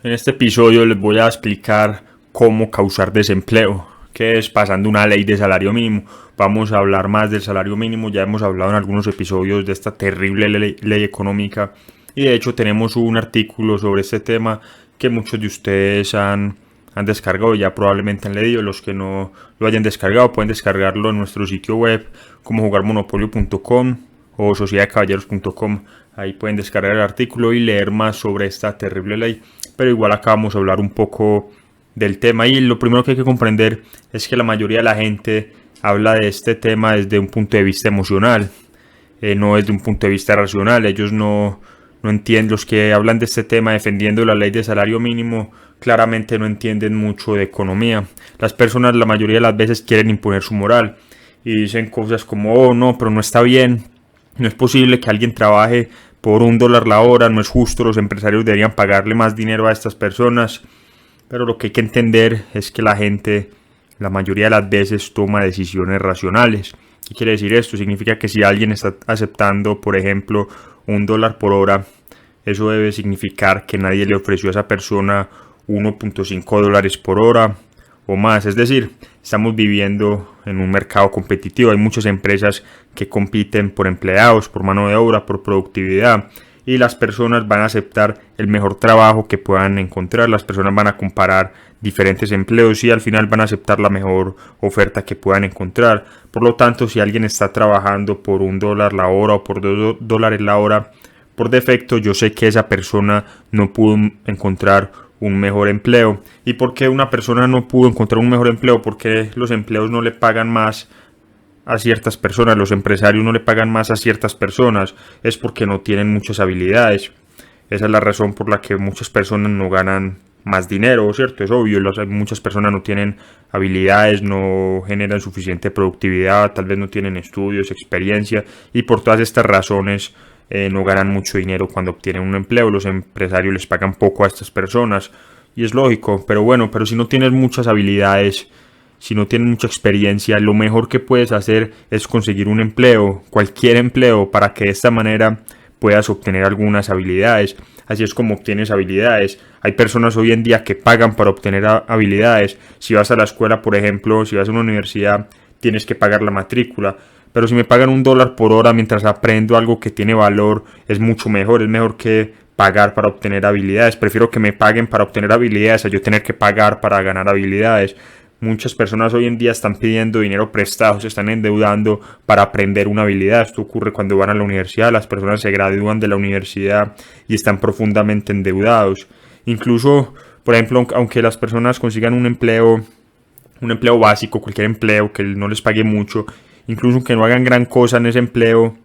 En este episodio les voy a explicar cómo causar desempleo, qué es pasando una ley de salario mínimo. Vamos a hablar más del salario mínimo, ya hemos hablado en algunos episodios de esta terrible ley económica y de hecho tenemos un artículo sobre este tema que muchos de ustedes han descargado, ya probablemente han leído. Los que no lo hayan descargado pueden descargarlo en nuestro sitio web como jugarmonopolio.com o sociedaddecaballeros.com. Ahí pueden descargar el artículo y leer más sobre esta terrible ley, pero igual acá vamos a hablar un poco del tema. Y lo primero que hay que comprender es que la mayoría de la gente habla de este tema desde un punto de vista emocional, no desde un punto de vista racional. Ellos no entienden, los que hablan de este tema defendiendo la ley de salario mínimo claramente no entienden mucho de economía. Las personas la mayoría de las veces quieren imponer su moral y dicen cosas como: oh no, pero no está bien, no es posible que alguien trabaje por $1 la hora, no es justo, los empresarios deberían pagarle más dinero a estas personas. Pero lo que hay que entender es que la gente la mayoría de las veces toma decisiones racionales. ¿Qué quiere decir esto? Significa que si alguien está aceptando, por ejemplo, $1 por hora, eso debe significar que nadie le ofreció a esa persona $1.5 por hora o más. Es decir, estamos viviendo en un mercado competitivo. Hay muchas empresas que compiten por empleados, por mano de obra, por productividad, y las personas van a aceptar el mejor trabajo que puedan encontrar. Las personas van a comparar diferentes empleos y al final van a aceptar la mejor oferta que puedan encontrar. Por lo tanto, si alguien está trabajando por $1 la hora o por $2 la hora, por defecto yo sé que esa persona no pudo encontrar un mejor empleo. ¿Y por qué una persona no pudo encontrar un mejor empleo? Porque los empleos no le pagan más a ciertas personas, los empresarios no le pagan más a ciertas personas. Es porque no tienen muchas habilidades. Esa es la razón por la que muchas personas no ganan más dinero, ¿cierto? Es obvio, muchas personas no tienen habilidades, no generan suficiente productividad, tal vez no tienen estudios, experiencia, y por todas estas razones no ganan mucho dinero cuando obtienen un empleo. Los empresarios les pagan poco a estas personas y es lógico, pero bueno, pero si no tienes muchas habilidades, si no tienes mucha experiencia, lo mejor que puedes hacer es conseguir un empleo, cualquier empleo, para que de esta manera puedas obtener algunas habilidades. Así es como obtienes habilidades. Hay personas hoy en día que pagan para obtener habilidades. Si vas a la escuela, por ejemplo, si vas a una universidad, tienes que pagar la matrícula. Pero si me pagan $1 por hora mientras aprendo algo que tiene valor, es mucho mejor. Es mejor que pagar para obtener habilidades. Prefiero que me paguen para obtener habilidades a yo tener que pagar para ganar habilidades. Muchas personas hoy en día están pidiendo dinero prestado, se están endeudando para aprender una habilidad. Esto ocurre cuando van a la universidad. Las personas se gradúan de la universidad y están profundamente endeudados. Incluso, por ejemplo, aunque las personas consigan un empleo básico, cualquier empleo que no les pague mucho, incluso que no hagan gran cosa en ese empleo,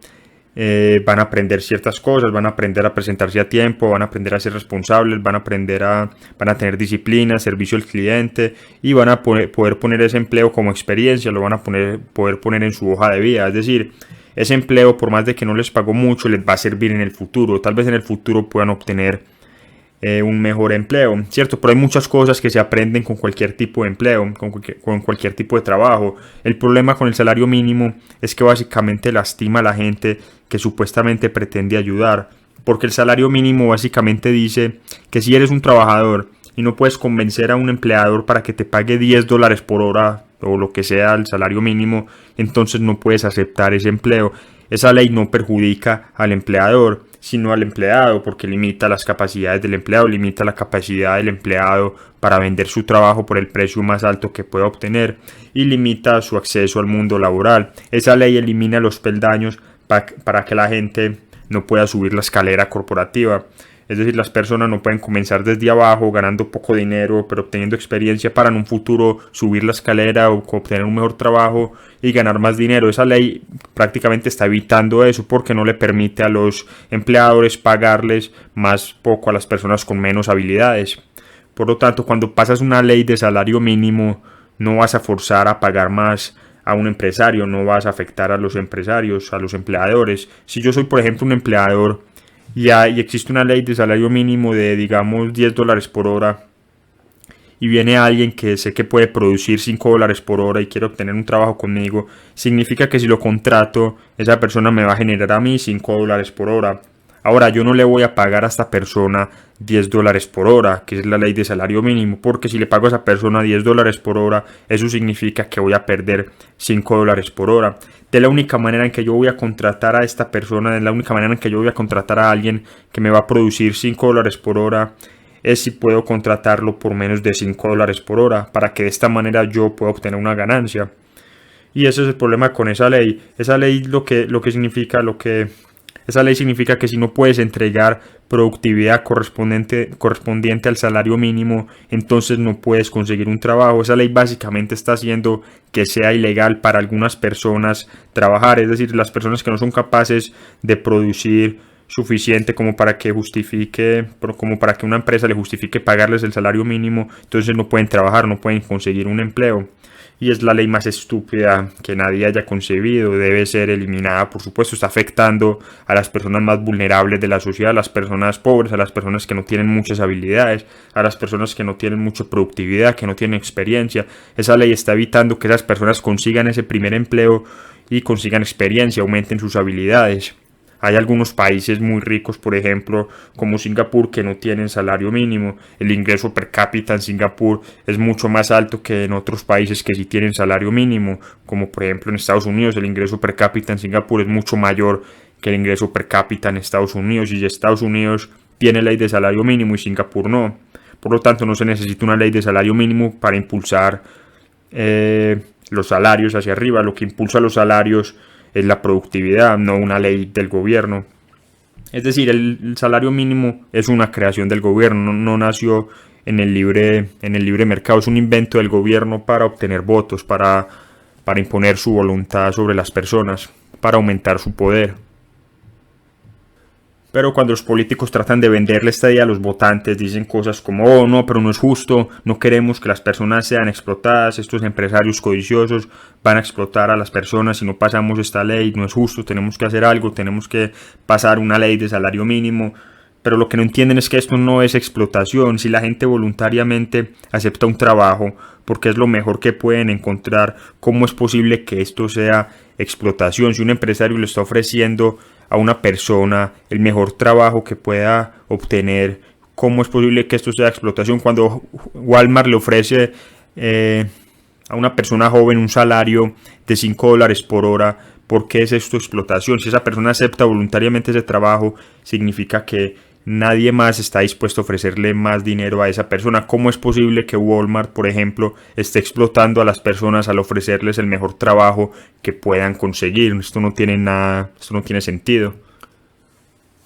van a aprender ciertas cosas, van a aprender a presentarse a tiempo, van a aprender a ser responsables, van a tener disciplina, servicio al cliente, y van a poder poner ese empleo como experiencia, lo van a poder poner en su hoja de vida. Es decir, ese empleo, por más de que no les pagó mucho, les va a servir en el futuro. Tal vez en el futuro puedan obtener un mejor empleo, ¿cierto? Pero hay muchas cosas que se aprenden con cualquier tipo de empleo, con cualquier tipo de trabajo. El problema con el salario mínimo es que básicamente lastima a la gente que supuestamente pretende ayudar, porque el salario mínimo básicamente dice que si eres un trabajador y no puedes convencer a un empleador para que te pague $10 por hora o lo que sea el salario mínimo, entonces no puedes aceptar ese empleo. Esa ley no perjudica al empleador, sino al empleado, porque limita las capacidades del empleado, limita la capacidad del empleado para vender su trabajo por el precio más alto que pueda obtener y limita su acceso al mundo laboral. Esa ley elimina los peldaños para que la gente no pueda subir la escalera corporativa. Es decir, las personas no pueden comenzar desde abajo ganando poco dinero, pero obteniendo experiencia para en un futuro subir la escalera o obtener un mejor trabajo y ganar más dinero. Esa ley prácticamente está evitando eso porque no le permite a los empleadores pagarles más poco a las personas con menos habilidades. Por lo tanto, cuando pasas una ley de salario mínimo, no vas a forzar a pagar más a un empresario, no vas a afectar a los empresarios, a los empleadores. Si yo soy, por ejemplo, un empleador y existe una ley de salario mínimo de, digamos, $10 por hora, y viene alguien que sé que puede producir $5 por hora y quiere obtener un trabajo conmigo, significa que si lo contrato, esa persona me va a generar a mí $5 por hora. Ahora, yo no le voy a pagar a esta persona $10 por hora, que es la ley de salario mínimo, porque si le pago a esa persona $10 por hora, eso significa que voy a perder $5 por hora. De la única manera en que yo voy a contratar a esta persona, de la única manera en que yo voy a contratar a alguien que me va a producir $5 por hora, es si puedo contratarlo por menos de $5 por hora, para que de esta manera yo pueda obtener una ganancia. Y ese es el problema con esa ley. Esa ley esa ley significa que si no puedes entregar productividad correspondiente al salario mínimo, entonces no puedes conseguir un trabajo. Esa ley básicamente está haciendo que sea ilegal para algunas personas trabajar, es decir, las personas que no son capaces de producir suficiente como para que una empresa le justifique pagarles el salario mínimo, entonces no pueden trabajar, no pueden conseguir un empleo. Y es la ley más estúpida que nadie haya concebido, debe ser eliminada, por supuesto. Está afectando a las personas más vulnerables de la sociedad, a las personas pobres, a las personas que no tienen muchas habilidades, a las personas que no tienen mucha productividad, que no tienen experiencia. Esa ley está evitando que esas personas consigan ese primer empleo y consigan experiencia, aumenten sus habilidades. Hay algunos países muy ricos, por ejemplo, como Singapur, que no tienen salario mínimo. El ingreso per cápita en Singapur es mucho más alto que en otros países que sí tienen salario mínimo, como por ejemplo en Estados Unidos. El ingreso per cápita en Singapur es mucho mayor que el ingreso per cápita en Estados Unidos, y Estados Unidos tiene ley de salario mínimo y Singapur no. Por lo tanto, no se necesita una ley de salario mínimo para impulsar los salarios hacia arriba. Lo que impulsa los salarios es la productividad, no una ley del gobierno. Es decir, el salario mínimo es una creación del gobierno, no nació en el libre mercado, es un invento del gobierno para obtener votos, para imponer su voluntad sobre las personas, para aumentar su poder. Pero cuando los políticos tratan de venderle esta idea a los votantes, dicen cosas como: oh no, pero no es justo, no queremos que las personas sean explotadas, estos empresarios codiciosos van a explotar a las personas si no pasamos esta ley, no es justo, tenemos que hacer algo, tenemos que pasar una ley de salario mínimo. Pero lo que no entienden es que esto no es explotación. Si la gente voluntariamente acepta un trabajo porque es lo mejor que pueden encontrar, ¿cómo es posible que esto sea explotación? Si un empresario le está ofreciendo a una persona el mejor trabajo que pueda obtener, ¿cómo es posible que esto sea explotación? Cuando Walmart le ofrece a una persona joven un salario de $5 por hora, ¿por qué es esto explotación? Si esa persona acepta voluntariamente ese trabajo, significa que nadie más está dispuesto a ofrecerle más dinero a esa persona. ¿Cómo es posible que Walmart, por ejemplo, esté explotando a las personas al ofrecerles el mejor trabajo que puedan conseguir? Esto no tiene sentido.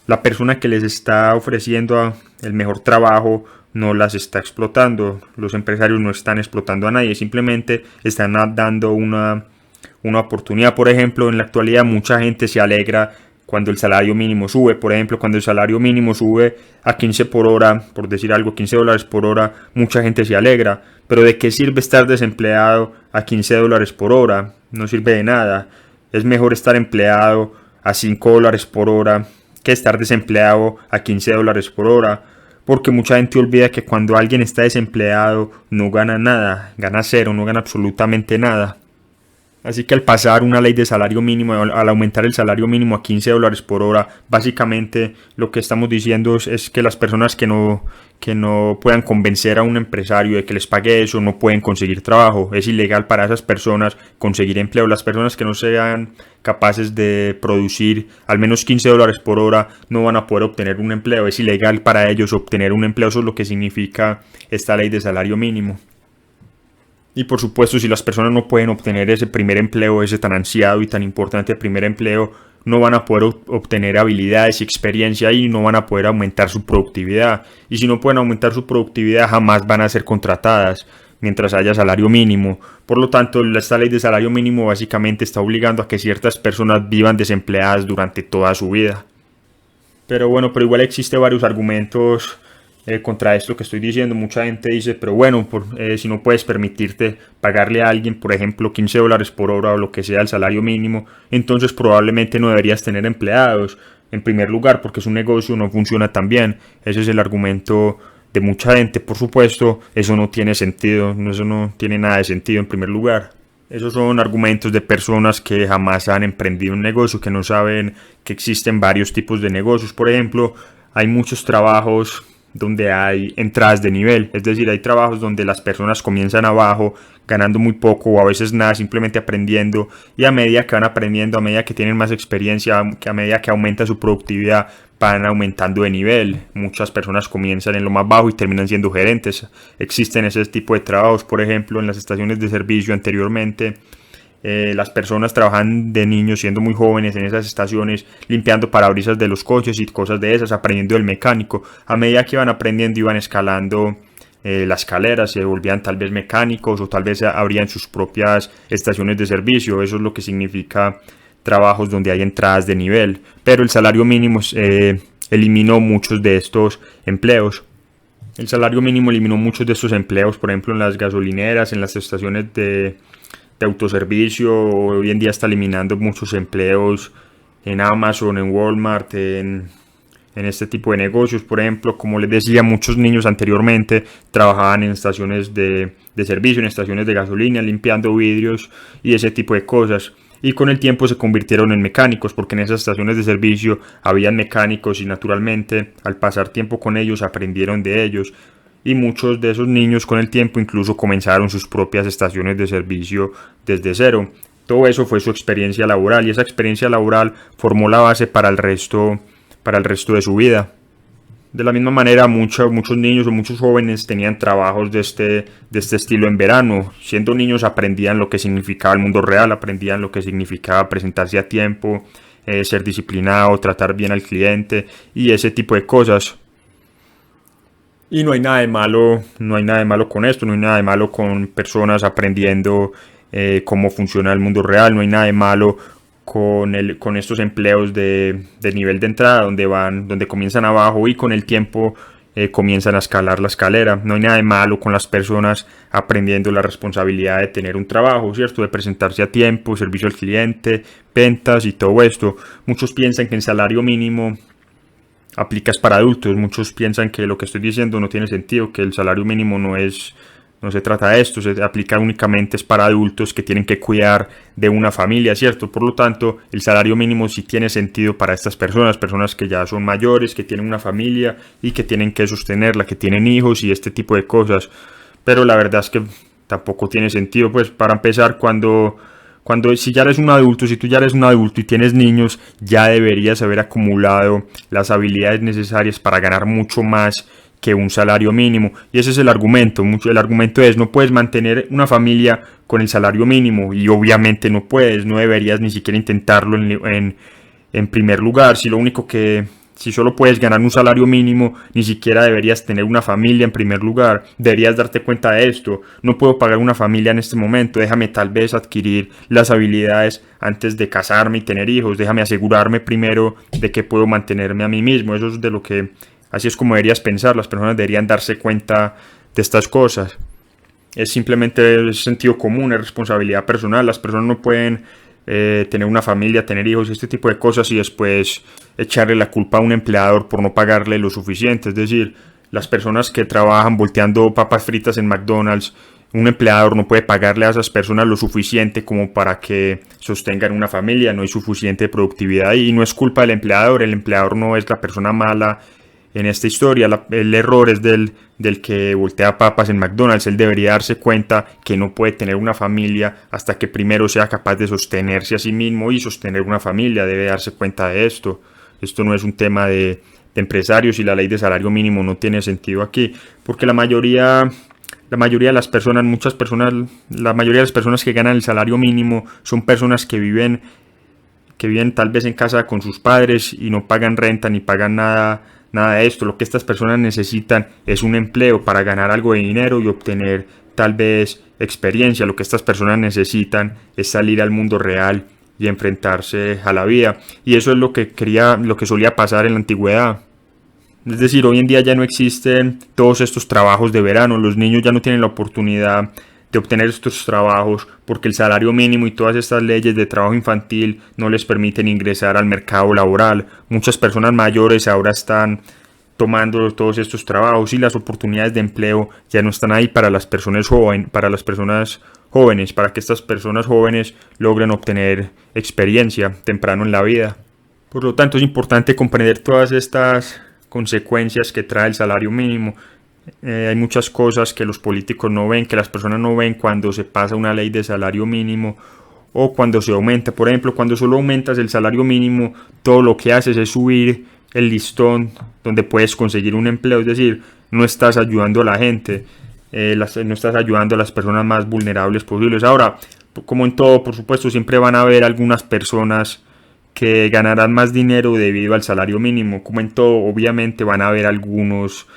La persona que les está ofreciendo el mejor trabajo no las está explotando. Los empresarios no están explotando a nadie, simplemente están dando una oportunidad. Por ejemplo, en la actualidad mucha gente se alegra cuando el salario mínimo sube. Por ejemplo, cuando el salario mínimo sube a 15 por hora, por decir algo, $15 por hora, mucha gente se alegra. Pero ¿de qué sirve estar desempleado a $15 por hora? No sirve de nada. Es mejor estar empleado a $5 por hora que estar desempleado a $15 por hora. Porque mucha gente olvida que cuando alguien está desempleado no gana nada, gana cero, no gana absolutamente nada. Así que al pasar una ley de salario mínimo, al aumentar el salario mínimo a $15 por hora, básicamente lo que estamos diciendo es que las personas que no puedan convencer a un empresario de que les pague eso no pueden conseguir trabajo. Es ilegal para esas personas conseguir empleo. Las personas que no sean capaces de producir al menos $15 por hora no van a poder obtener un empleo. Es ilegal para ellos obtener un empleo. Eso es lo que significa esta ley de salario mínimo. Y por supuesto, si las personas no pueden obtener ese primer empleo, ese tan ansiado y tan importante primer empleo, no van a poder obtener habilidades y experiencia y no van a poder aumentar su productividad. Y si no pueden aumentar su productividad, jamás van a ser contratadas mientras haya salario mínimo. Por lo tanto, esta ley de salario mínimo básicamente está obligando a que ciertas personas vivan desempleadas durante toda su vida. Pero igual existen varios argumentos contra esto que estoy diciendo. Mucha gente dice, pero bueno, si no puedes permitirte pagarle a alguien, por ejemplo, $15 por hora o lo que sea el salario mínimo, entonces probablemente no deberías tener empleados. En primer lugar, porque es un negocio, no funciona tan bien. Ese es el argumento de mucha gente. Por supuesto, eso no tiene sentido, eso no tiene nada de sentido en primer lugar. Esos son argumentos de personas que jamás han emprendido un negocio, que no saben que existen varios tipos de negocios. Por ejemplo, hay muchos trabajos donde hay entradas de nivel, es decir, hay trabajos donde las personas comienzan abajo ganando muy poco o a veces nada, simplemente aprendiendo, y a medida que van aprendiendo, a medida que tienen más experiencia, a medida que aumenta su productividad, van aumentando de nivel. Muchas personas comienzan en lo más bajo y terminan siendo gerentes. Existen ese tipo de trabajos, por ejemplo, en las estaciones de servicio anteriormente. Las personas trabajan de niños siendo muy jóvenes en esas estaciones, limpiando parabrisas de los coches y cosas de esas, aprendiendo del mecánico. A medida que iban aprendiendo, iban escalando la escalera, se volvían tal vez mecánicos o tal vez abrían sus propias estaciones de servicio. Eso es lo que significa trabajos donde hay entradas de nivel. Pero el salario mínimo eliminó muchos de estos empleos. El salario mínimo eliminó muchos de estos empleos, por ejemplo en las gasolineras, en las estaciones de autoservicio. Hoy en día está eliminando muchos empleos en Amazon, en Walmart, en este tipo de negocios. Por ejemplo, como les decía, muchos niños anteriormente trabajaban en estaciones de servicio, en estaciones de gasolina, limpiando vidrios y ese tipo de cosas. Y con el tiempo se convirtieron en mecánicos, porque en esas estaciones de servicio habían mecánicos y naturalmente al pasar tiempo con ellos aprendieron de ellos. Y muchos de esos niños con el tiempo incluso comenzaron sus propias estaciones de servicio desde cero. Todo eso fue su experiencia laboral y esa experiencia laboral formó la base para el resto de su vida. De la misma manera, muchos niños o muchos jóvenes tenían trabajos de este estilo en verano. Siendo niños aprendían lo que significaba el mundo real, aprendían lo que significaba presentarse a tiempo, ser disciplinado, tratar bien al cliente y ese tipo de cosas. Y no hay nada de malo, con esto, no hay nada de malo con personas aprendiendo cómo funciona el mundo real, no hay nada de malo con estos empleos de nivel de entrada donde comienzan abajo y con el tiempo comienzan a escalar la escalera. No hay nada de malo con las personas aprendiendo la responsabilidad de tener un trabajo, ¿cierto? De presentarse a tiempo, servicio al cliente, ventas y todo esto. Muchos piensan que el salario mínimo aplicas para adultos. Muchos piensan que lo que estoy diciendo no tiene sentido, que el salario mínimo no se trata de esto, se aplica únicamente es para adultos que tienen que cuidar de una familia, ¿cierto? Por lo tanto, el salario mínimo sí tiene sentido para estas personas que ya son mayores, que tienen una familia y que tienen que sostenerla, que tienen hijos y este tipo de cosas. Pero la verdad es que tampoco tiene sentido, pues para empezar, si ya eres un adulto, si tú ya eres un adulto y tienes niños, ya deberías haber acumulado las habilidades necesarias para ganar mucho más que un salario mínimo. Y ese es el argumento. El argumento es: no puedes mantener una familia con el salario mínimo. Y obviamente no puedes, no deberías ni siquiera intentarlo en primer lugar. Si solo puedes ganar un salario mínimo, ni siquiera deberías tener una familia en primer lugar. Deberías darte cuenta de esto. No puedo pagar una familia en este momento. Déjame tal vez adquirir las habilidades antes de casarme y tener hijos. Déjame asegurarme primero de que puedo mantenerme a mí mismo. Eso es así es como deberías pensar. Las personas deberían darse cuenta de estas cosas. Es simplemente sentido común, es responsabilidad personal. Las personas no pueden tener una familia, tener hijos, este tipo de cosas y después echarle la culpa a un empleador por no pagarle lo suficiente. Es decir, las personas que trabajan volteando papas fritas en McDonald's, un empleador no puede pagarle a esas personas lo suficiente como para que sostengan una familia. No hay suficiente productividad y no es culpa del empleador. El empleador no es la persona mala en esta historia. El error es del que voltea papas en McDonald's. Él debería darse cuenta que no puede tener una familia hasta que primero sea capaz de sostenerse a sí mismo y sostener una familia. Debe darse cuenta de esto. Esto no es un tema de empresarios y la ley de salario mínimo no tiene sentido aquí, porque la mayoría de las personas, la mayoría de las personas que ganan el salario mínimo son personas que viven tal vez en casa con sus padres y no pagan renta ni pagan nada de esto. Lo que estas personas necesitan es un empleo para ganar algo de dinero y obtener tal vez experiencia. Lo que estas personas necesitan es salir al mundo real y enfrentarse a la vida. Y eso es lo que solía pasar en la antigüedad. Es decir, hoy en día ya no existen todos estos trabajos de verano. Los niños ya no tienen la oportunidad de obtener estos trabajos porque el salario mínimo y todas estas leyes de trabajo infantil no les permiten ingresar al mercado laboral. Muchas personas mayores ahora están tomando todos estos trabajos y las oportunidades de empleo ya no están ahí para las personas jóvenes jóvenes, para que estas personas jóvenes logren obtener experiencia temprano en la vida. Por lo tanto, es importante comprender todas estas consecuencias que trae el salario mínimo. Hay muchas cosas que los políticos no ven, que las personas no ven cuando se pasa una ley de salario mínimo o cuando se aumenta. Por ejemplo, cuando solo aumentas el salario mínimo, todo lo que haces es subir el listón donde puedes conseguir un empleo, es decir, no estás ayudando a la gente, no estás ayudando a las personas más vulnerables posibles. Ahora, como en todo, por supuesto, siempre van a haber algunas personas que ganarán más dinero debido al salario mínimo. Como en todo, obviamente van a haber algunos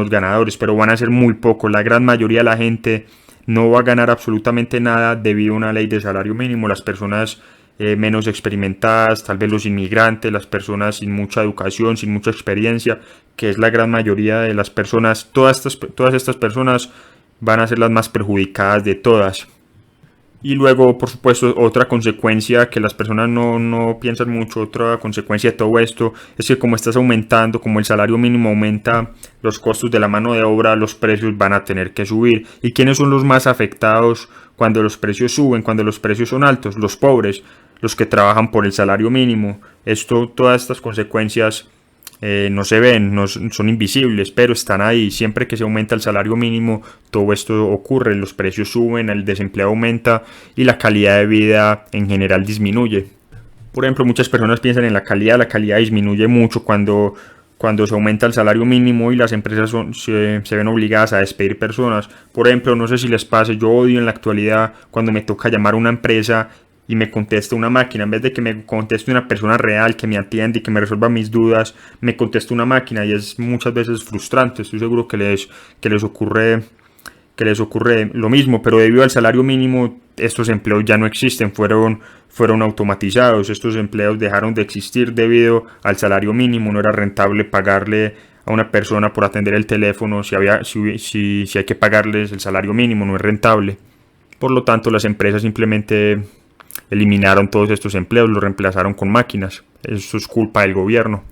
ganadores, pero van a ser muy pocos. La gran mayoría de la gente no va a ganar absolutamente nada debido a una ley de salario mínimo. Las personas menos experimentadas, tal vez los inmigrantes, las personas sin mucha educación, sin mucha experiencia, que es la gran mayoría de las personas, todas estas personas van a ser las más perjudicadas de todas. Y luego, por supuesto, otra consecuencia que las personas no piensan mucho, otra consecuencia de todo esto, es que como estás aumentando, como el salario mínimo aumenta los costos de la mano de obra, los precios van a tener que subir. ¿Y quiénes son los más afectados cuando los precios suben, cuando los precios son altos? Los pobres, los que trabajan por el salario mínimo. Todas estas consecuencias no se ven, no son invisibles, pero están ahí. Siempre que se aumenta el salario mínimo, todo esto ocurre, los precios suben, el desempleo aumenta y la calidad de vida en general disminuye. Por ejemplo, muchas personas piensan en la calidad disminuye mucho cuando se aumenta el salario mínimo y las empresas se ven obligadas a despedir personas. Por ejemplo, no sé si les pase, yo odio en la actualidad cuando me toca llamar a una empresa y me contesta una máquina, en vez de que me conteste una persona real que me atiende y que me resuelva mis dudas, me contesta una máquina y es muchas veces frustrante. Estoy seguro que les ocurre lo mismo, pero debido al salario mínimo estos empleos ya no existen, fueron automatizados. Estos empleos dejaron de existir debido al salario mínimo. No era rentable pagarle a una persona por atender el teléfono si hay que pagarles el salario mínimo, no es rentable. Por lo tanto, las empresas simplemente eliminaron todos estos empleos, los reemplazaron con máquinas. Eso es culpa del gobierno.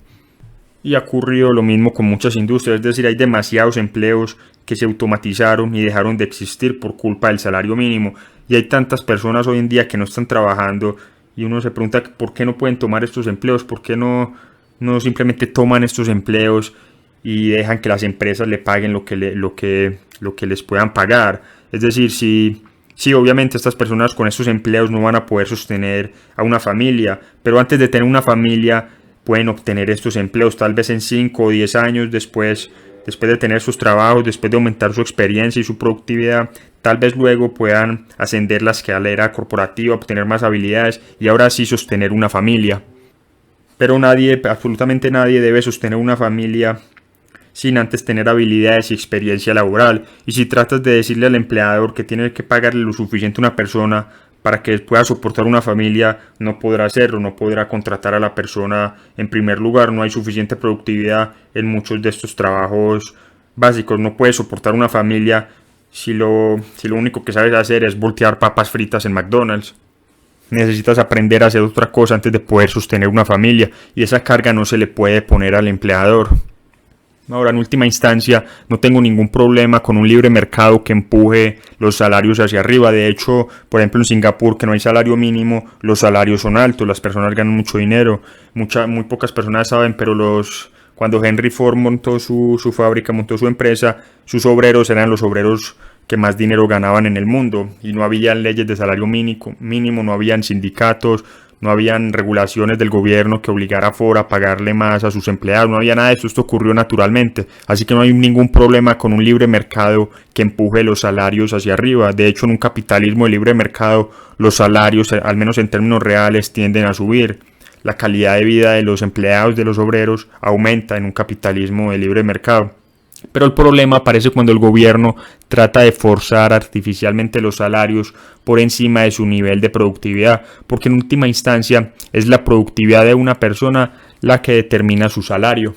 Y ha ocurrido lo mismo con muchas industrias, es decir, hay demasiados empleos que se automatizaron y dejaron de existir por culpa del salario mínimo. Y hay tantas personas hoy en día que no están trabajando y uno se pregunta por qué no pueden tomar estos empleos, por qué no simplemente toman estos empleos y dejan que las empresas le paguen lo que les puedan pagar. Es decir, Sí, obviamente estas personas con estos empleos no van a poder sostener a una familia, pero antes de tener una familia pueden obtener estos empleos, tal vez en 5 o 10 años después de tener sus trabajos, después de aumentar su experiencia y su productividad, tal vez luego puedan ascender la escalera corporativa, obtener más habilidades y ahora sí sostener una familia. Pero absolutamente nadie debe sostener una familia sin antes tener habilidades y experiencia laboral. Y si tratas de decirle al empleador que tiene que pagarle lo suficiente a una persona para que pueda soportar una familia, no podrá hacerlo, no podrá contratar a la persona en primer lugar. No hay suficiente productividad en muchos de estos trabajos básicos. No puedes soportar una familia si lo único que sabes hacer es voltear papas fritas en McDonald's. Necesitas aprender a hacer otra cosa antes de poder sostener una familia, y esa carga no se le puede poner al empleador. Ahora, en última instancia, no tengo ningún problema con un libre mercado que empuje los salarios hacia arriba. De hecho, por ejemplo, en Singapur, que no hay salario mínimo, los salarios son altos, las personas ganan mucho dinero. Muy pocas personas saben, pero cuando Henry Ford montó su fábrica, montó su empresa, sus obreros eran los obreros que más dinero ganaban en el mundo. Y no había leyes de salario mínimo, no habían sindicatos, no habían regulaciones del gobierno que obligara a Ford a pagarle más a sus empleados, no había nada de eso, esto ocurrió naturalmente, así que no hay ningún problema con un libre mercado que empuje los salarios hacia arriba. De hecho, en un capitalismo de libre mercado, los salarios, al menos en términos reales, tienden a subir. La calidad de vida de los empleados, de los obreros, aumenta en un capitalismo de libre mercado. Pero el problema aparece cuando el gobierno trata de forzar artificialmente los salarios por encima de su nivel de productividad, porque en última instancia es la productividad de una persona la que determina su salario.